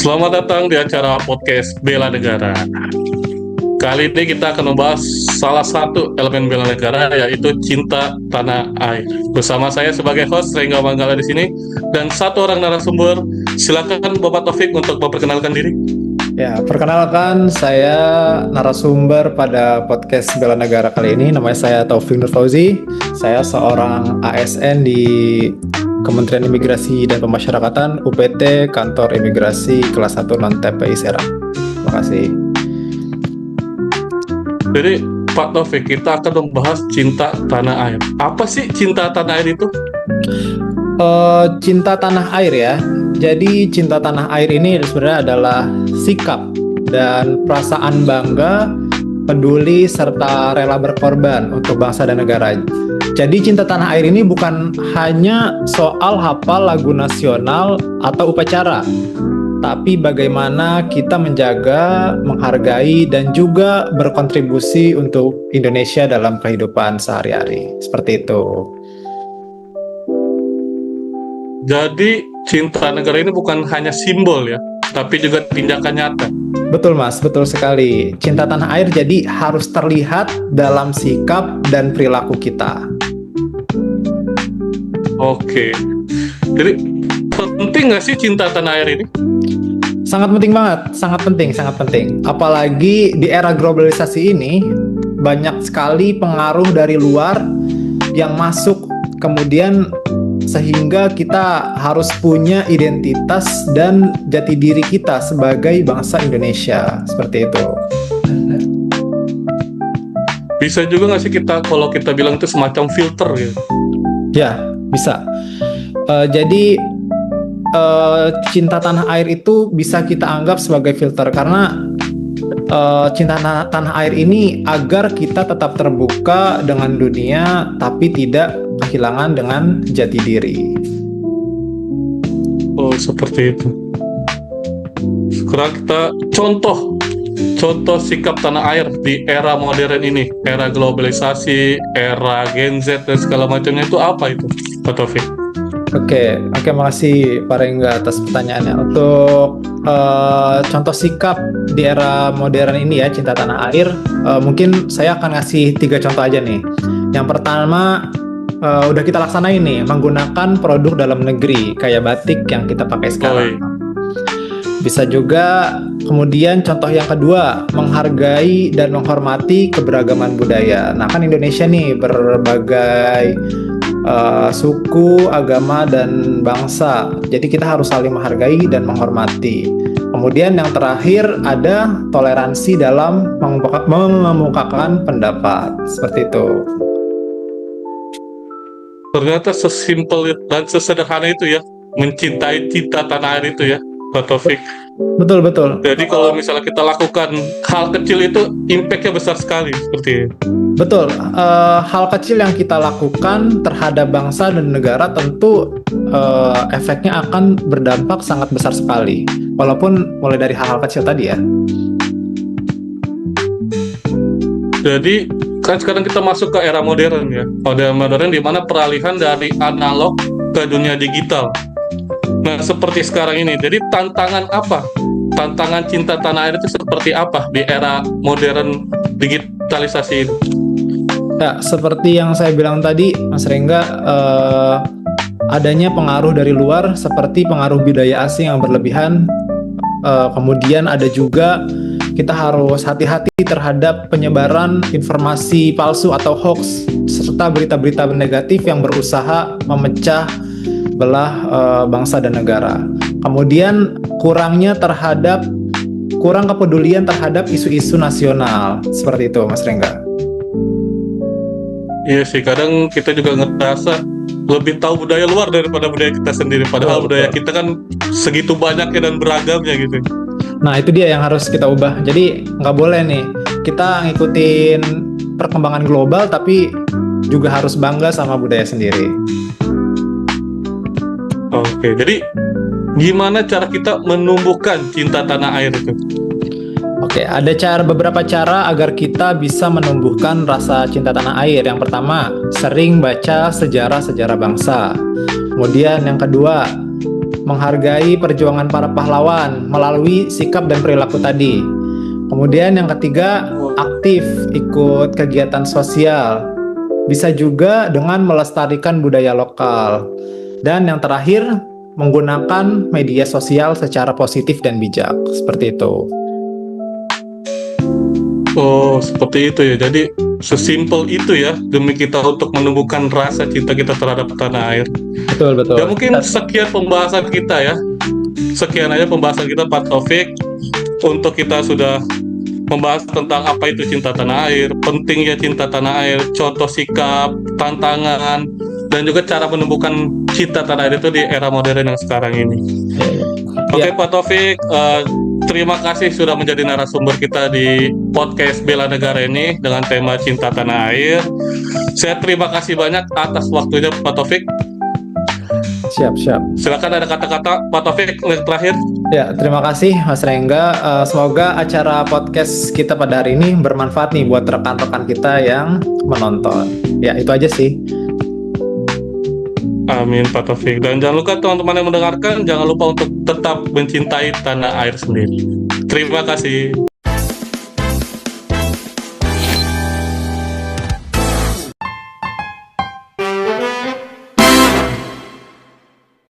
Selamat datang di acara podcast Bela Negara. Kali ini kita akan membahas salah satu elemen bela negara, yaitu cinta tanah air. Bersama saya sebagai host Rengga Manggala di sini dan satu orang narasumber. Silakan Bapak Taufik untuk memperkenalkan diri. Ya, perkenalkan saya narasumber pada podcast Bela Negara kali ini. Namanya saya Taufik Nur Fauzi. Saya seorang ASN di Kementerian Imigrasi dan Pemasyarakatan UPT Kantor Imigrasi Kelas 1 Non TPI Serang. Terima kasih. Jadi Pak Taufik, kita akan membahas cinta tanah air. Apa sih cinta tanah air itu? Cinta tanah air ya. Jadi cinta tanah air ini sebenarnya adalah sikap dan perasaan bangga, peduli, serta rela berkorban untuk bangsa dan negara. Jadi cinta tanah air ini bukan hanya soal hafal lagu nasional atau upacara, tapi bagaimana kita menjaga, menghargai, dan juga berkontribusi untuk Indonesia dalam kehidupan sehari-hari. Seperti itu. Jadi cinta negara ini bukan hanya simbol ya, tapi juga tindakan nyata. Betul Mas, betul sekali. Cinta tanah air jadi harus terlihat dalam sikap dan perilaku kita. Oke, jadi penting nggak sih cinta tanah air ini? Sangat penting banget, sangat penting. Apalagi di era globalisasi ini, banyak sekali pengaruh dari luar yang masuk, kemudian sehingga kita harus punya identitas dan jati diri kita sebagai bangsa Indonesia. Seperti itu. Bisa juga nggak sih kita, kalau kita bilang itu semacam filter gitu? Ya, bisa. Jadi cinta tanah air itu bisa kita anggap sebagai filter karena cinta tanah air ini agar kita tetap terbuka dengan dunia tapi tidak kehilangan dengan jati diri. Oh, seperti itu. Sekarang kita contoh sikap tanah air di era modern ini, era globalisasi, era Gen Z dan segala macamnya, itu apa itu, Pak Taufik? Oke, makasih Pak Rengga atas pertanyaannya. Untuk contoh sikap di era modern ini ya, cinta tanah air, mungkin saya akan ngasih 3 contoh aja nih. Yang pertama, udah kita laksanain nih, menggunakan produk dalam negeri kayak batik yang kita pakai sekarang. Bisa juga, kemudian contoh yang kedua, menghargai dan menghormati keberagaman budaya. Nah kan Indonesia nih berbagai suku, agama, dan bangsa. Jadi kita harus saling menghargai dan menghormati. Kemudian yang terakhir ada toleransi dalam mengemukakan pendapat. Seperti itu. Ternyata sesimpel dan sesederhana itu ya, mencintai cinta tanah air itu ya, Pak Taufik. Betul. Jadi kalau misalnya kita lakukan hal kecil itu, impact-nya besar sekali seperti itu. Betul, hal kecil yang kita lakukan terhadap bangsa dan negara tentu efeknya akan berdampak sangat besar sekali. Walaupun mulai dari hal-hal kecil tadi ya. Jadi kan sekarang kita masuk ke era modern ya. Modern di mana peralihan dari analog ke dunia digital. Nah, seperti sekarang ini. Jadi tantangan apa? Tantangan cinta tanah air itu seperti apa di era modern digitalisasi ini? Ya, seperti yang saya bilang tadi, Mas Rengga, adanya pengaruh dari luar seperti pengaruh budaya asing yang berlebihan. Kemudian ada juga kita harus hati-hati terhadap penyebaran informasi palsu atau hoax serta berita-berita negatif yang berusaha memecah belah bangsa dan negara. Kemudian kurang kepedulian terhadap isu-isu nasional. Seperti itu, Mas Rengga. Iya sih, kadang kita juga ngerasa lebih tahu budaya luar daripada budaya kita sendiri. Padahal budaya kita kan segitu banyaknya dan beragamnya gitu. Nah itu dia yang harus kita ubah. Jadi nggak boleh nih kita ngikutin perkembangan global tapi juga harus bangga sama budaya sendiri. Oke, jadi gimana cara kita menumbuhkan cinta tanah air itu? Oke, ada beberapa cara agar kita bisa menumbuhkan rasa cinta tanah air. Yang pertama, sering baca sejarah-sejarah bangsa. Kemudian yang kedua, menghargai perjuangan para pahlawan melalui sikap dan perilaku tadi. Kemudian yang ketiga, aktif ikut kegiatan sosial. Bisa juga dengan melestarikan budaya lokal. Dan yang terakhir, menggunakan media sosial secara positif dan bijak. Seperti itu. Oh, seperti itu ya. Jadi sesimpel itu ya demi kita untuk menumbuhkan rasa cinta kita terhadap tanah air. Betul, betul. Ya mungkin sekian pembahasan kita ya. Sekian aja pembahasan kita Pak Taufik. Untuk kita sudah membahas tentang apa itu cinta tanah air, pentingnya cinta tanah air, contoh sikap, tantangan, dan juga cara menumbuhkan cinta tanah air itu di era modern yang sekarang ini. Oke, Pak Taufik, terima kasih sudah menjadi narasumber kita di podcast Bela Negara ini dengan tema cinta tanah air. Saya terima kasih banyak atas waktunya Pak Taufik. Siap. Silakan ada kata-kata Pak Taufik yang terakhir. Ya, terima kasih Mas Rengga. Semoga acara podcast kita pada hari ini bermanfaat nih buat rekan-rekan kita yang menonton. Ya, itu aja sih. Amin Pak Taufik. Dan jangan lupa teman-teman yang mendengarkan, jangan lupa untuk tetap mencintai tanah air sendiri. Terima kasih.